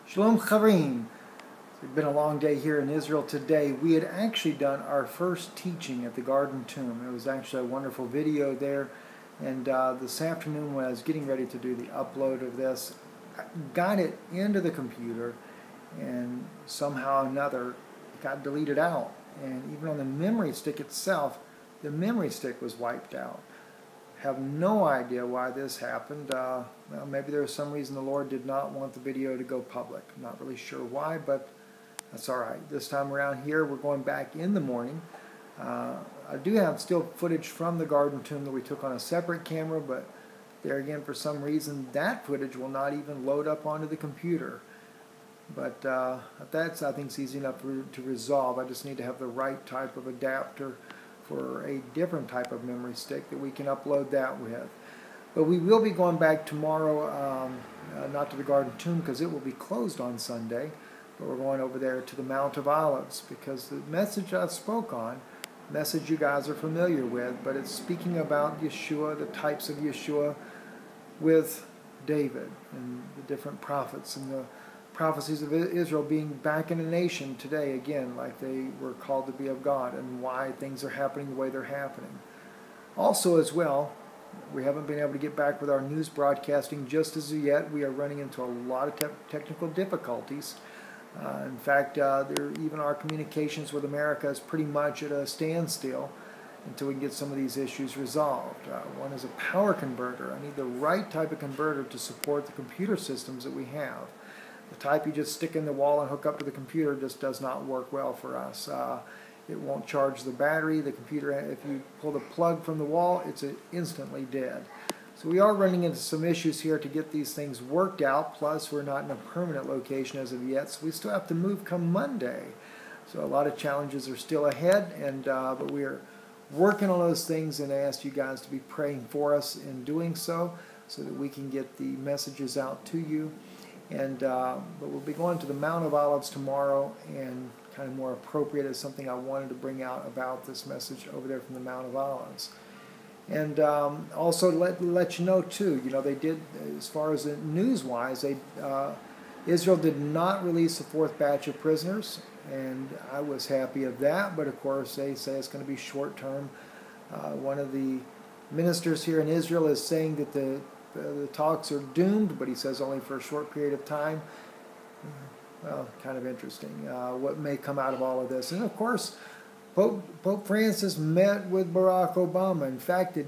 Shalom Charim. It's been a long day here in Israel today. We had actually done our first teaching at the Garden Tomb. It was actually a wonderful video there. And this afternoon when I was getting ready to do the upload of this, I got it into the computer and somehow or another it got deleted out. And even on the memory stick itself, the memory stick was wiped out. Have no idea why this happened. Well, maybe there was some reason the Lord did not want the video to go public. I'm not really sure why, but that's all right. This time around here, we're going back in the morning. I do have still footage from the Garden Tomb that we took on a separate camera, but there again, for some reason, that footage will not even load up onto the computer. But that's, I think, is easy enough to resolve. I just need to have the right type of adapter for a different type of memory stick that we can upload that with. But we will be going back tomorrow, not to the Garden Tomb because it will be closed on Sunday, but we're going over there to the Mount of Olives because the message I spoke on, message you guys are familiar with, but it's speaking about Yeshua, the types of Yeshua with David and the different prophets and the prophecies of Israel being back in a nation today again like they were called to be of God and why things are happening the way they're happening. Also as well, we haven't been able to get back with our news broadcasting just as yet. We are running into a lot of technical difficulties. In fact, even our communications with America is pretty much at a standstill until we can get some of these issues resolved. One is a power converter. I need the right type of converter to support the computer systems that we have. The type you just stick in the wall and hook up to the computer just does not work well for us. It won't charge the battery. The computer, if you pull the plug from the wall, it's instantly dead. So we are running into some issues here to get these things worked out, plus we're not in a permanent location as of yet, so we still have to move come Monday. So a lot of challenges are still ahead, but we are working on those things, and I ask you guys to be praying for us in doing so that we can get the messages out to you. But we'll be going to the Mount of Olives tomorrow, and kind of more appropriate as something I wanted to bring out about this message over there from the Mount of Olives. And also let you know too, they did, as far as news-wise, Israel did not release the fourth batch of prisoners, and I was happy of that, but of course they say it's going to be short-term. One of the ministers here in Israel is saying that the talks are doomed, but he says only for a short period of time. Well, kind of interesting what may come out of all of this. And of course, Pope Francis met with Barack Obama. In fact,